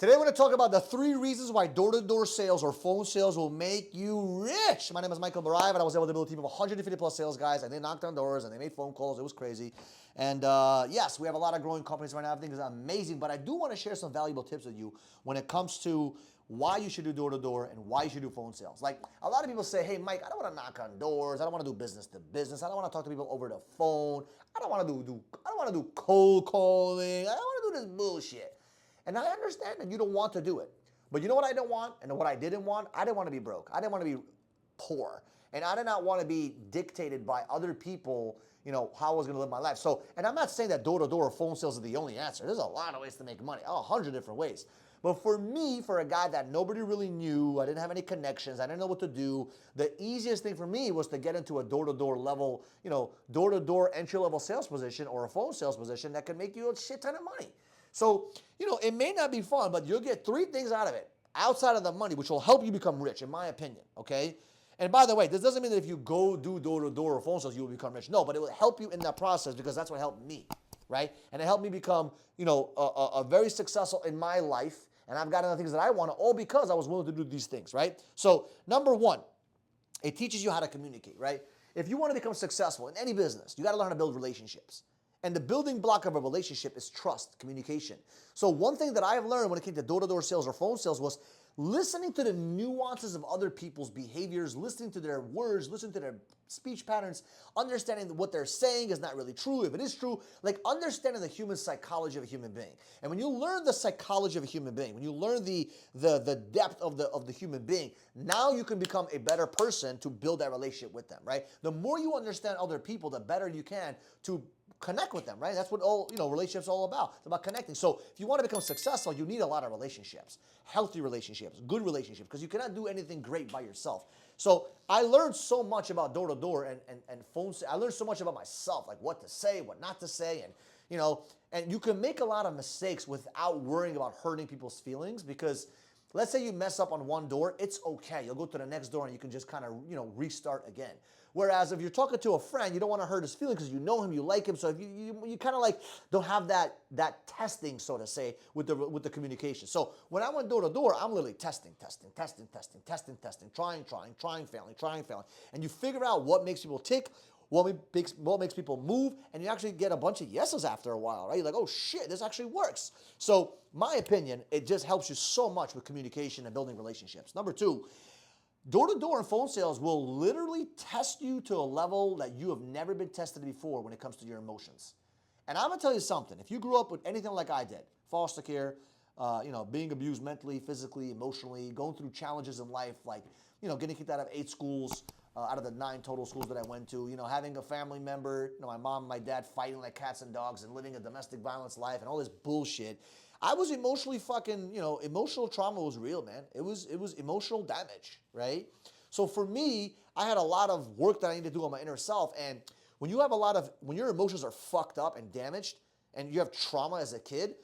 Today we're going to talk about the 3 reasons why door-to-door sales or phone sales will make you rich. My name is Michael Barayev, and I was able to build a team of 150 plus sales guys, and they knocked on doors and they made phone calls. It was crazy. And yes, we have a lot of growing companies right now. Everything is amazing, but I do want to share some valuable tips with you when it comes to why you should do door-to-door and why you should do phone sales. Like, a lot of people say, hey, Mike, I don't want to knock on doors. I don't want to do business to business. I don't want to talk to people over the phone. I don't want to do cold calling. I don't want to do this bullshit. And I understand that you don't want to do it. But you know what I don't want and what I didn't want? I didn't want to be broke. I didn't want to be poor. And I did not want to be dictated by other people, how I was going to live my life. So, and I'm not saying that door-to-door or phone sales are the only answer. There's a lot of ways to make money, 100 different ways. But for me, for a guy that nobody really knew, I didn't have any connections, I didn't know what to do, the easiest thing for me was to get into a door-to-door level, door-to-door entry-level sales position or a phone sales position that could make you a shit ton of money. So, it may not be fun, but you'll get 3 things out of it outside of the money, which will help you become rich, in my opinion, okay? And by the way, this doesn't mean that if you go do door-to-door or phone sales, you will become rich. No, but it will help you in that process because that's what helped me, right? And it helped me become, a very successful in my life, and I've gotten the things that I want, all because I was willing to do these things, right? So, number 1, it teaches you how to communicate, right? If you want to become successful in any business, you got to learn how to build relationships. And the building block of a relationship is trust, communication. So one thing that I've learned when it came to door-to-door sales or phone sales was listening to the nuances of other people's behaviors, listening to their words, listening to their speech patterns, understanding that what they're saying is not really true. If it is true, like understanding the human psychology of a human being. And when you learn the psychology of a human being, when you learn the depth of the human being, now you can become a better person to build that relationship with them, right? The more you understand other people, the better you can to connect with them, right? That's what all, relationships all about. It's about connecting. So if you want to become successful, you need a lot of relationships, healthy relationships, good relationships, because you cannot do anything great by yourself. So I learned so much about door-to-door and phone. I learned so much about myself, like what to say, what not to say, and you can make a lot of mistakes without worrying about hurting people's feelings because let's say you mess up on one door, it's okay. You'll go to the next door and you can just kind of, restart again. Whereas if you're talking to a friend, you don't want to hurt his feelings because you know him, you like him. So if you kind of like don't have that testing, so to say, with the communication. So when I went door to door, I'm literally testing, trying, failing. And you figure out what makes people tick, what makes people move, and you actually get a bunch of yeses after a while, right? You're like, oh shit, this actually works. So my opinion, it just helps you so much with communication and building relationships. Number 2, door-to-door and phone sales will literally test you to a level that you have never been tested before when it comes to your emotions. And I'm going to tell you something. If you grew up with anything like I did, foster care, being abused mentally, physically, emotionally, going through challenges in life, like, getting kicked out of 8 schools, out of the 9 total schools that I went to, having a family member, my mom and my dad fighting like cats and dogs and living a domestic violence life and all this bullshit. I was emotionally emotional trauma was real, man. It was emotional damage, right? So for me, I had a lot of work that I need to do on my inner self. And when your emotions are fucked up and damaged and you have trauma as a kid,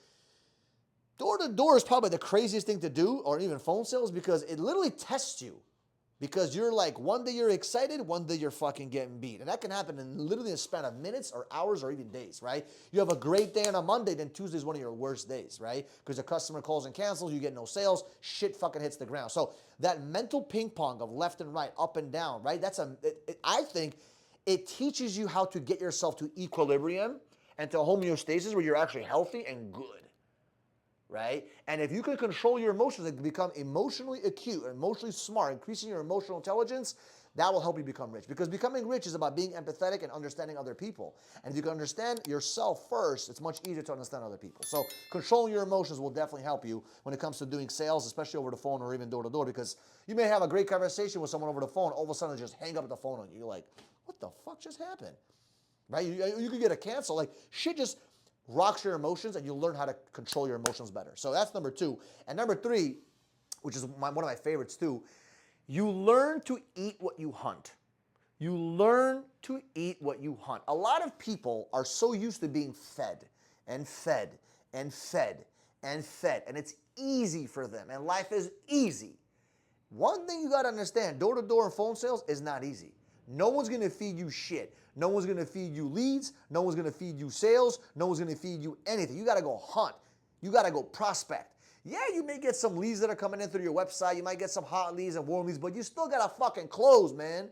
door to door is probably the craziest thing to do, or even phone sales, because it literally tests you. Because you're like, one day you're excited, one day you're fucking getting beat. And that can happen in literally a span of minutes or hours or even days, right? You have a great day on a Monday, then Tuesday is one of your worst days, right? Because a customer calls and cancels, you get no sales, shit fucking hits the ground. So that mental ping pong of left and right, up and down, right? I think it teaches you how to get yourself to equilibrium and to homeostasis where you're actually healthy and good. Right? And if you can control your emotions and become emotionally acute, emotionally smart, increasing your emotional intelligence, that will help you become rich. Because becoming rich is about being empathetic and understanding other people. And if you can understand yourself first, it's much easier to understand other people. So controlling your emotions will definitely help you when it comes to doing sales, especially over the phone or even door to door, because you may have a great conversation with someone over the phone, all of a sudden they just hang up the phone on you. You're like, what the fuck just happened? Right? You could get a cancel. Like, shit just rocks your emotions, and you'll learn how to control your emotions better. So that's number 2. And number 3, which is one of my favorites too, you learn to eat what you hunt. You learn to eat what you hunt. A lot of people are so used to being fed and fed and fed and fed, and it's easy for them, and life is easy. One thing you got to understand, door-to-door and phone sales is not easy. No one's going to feed you shit. No one's going to feed you leads. No one's going to feed you sales. No one's going to feed you anything. You got to go hunt. You got to go prospect. Yeah, you may get some leads that are coming in through your website. You might get some hot leads and warm leads, but you still got to fucking close, man.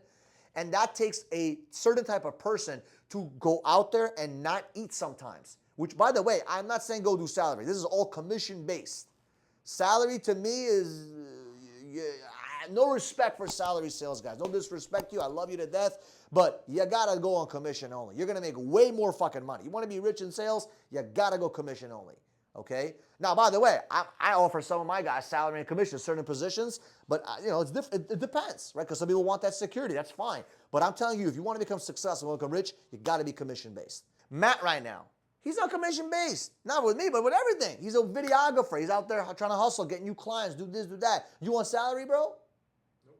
And that takes a certain type of person to go out there and not eat sometimes. Which, by the way, I'm not saying go do salary. This is all commission-based. Salary to me is no respect for salary sales guys. No disrespect to you. I love you to death. But you got to go on commission only. You're going to make way more fucking money. You want to be rich in sales? You got to go commission only. Okay. Now, by the way, I offer some of my guys salary and commission in certain positions, but it depends, right? Because some people want that security. That's fine. But I'm telling you, if you want to become successful and become rich, you got to be commission based. Matt, right now, he's not commission based. Not with me, but with everything. He's a videographer. He's out there trying to hustle, getting new clients, do this, do that. You want salary, bro?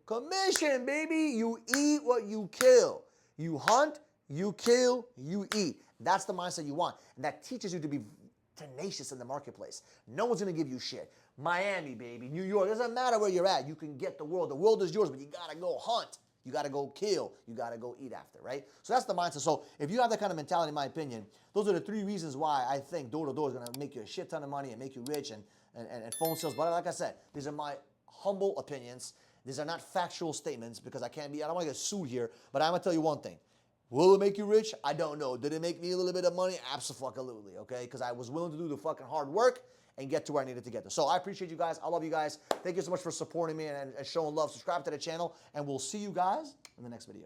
Commission, baby. You eat what you kill. You hunt, you kill, you eat. That's the mindset you want. And that teaches you to be tenacious in the marketplace. No one's going to give you shit. Miami, baby, New York, doesn't matter where you're at. You can get the world. The world is yours, but you got to go hunt. You got to go kill. You got to go eat after, right? So that's the mindset. So if you have that kind of mentality, in my opinion, those are the 3 reasons why I think door-to-door is going to make you a shit ton of money and make you rich and phone sales. But like I said, these are my humble opinions. These are not factual statements because I don't want to get sued here, but I'm going to tell you one thing. Will it make you rich? I don't know. Did it make me a little bit of money? Absolutely, okay? Because I was willing to do the fucking hard work and get to where I needed to get to. So I appreciate you guys. I love you guys. Thank you so much for supporting me and showing love. Subscribe to the channel, and we'll see you guys in the next video.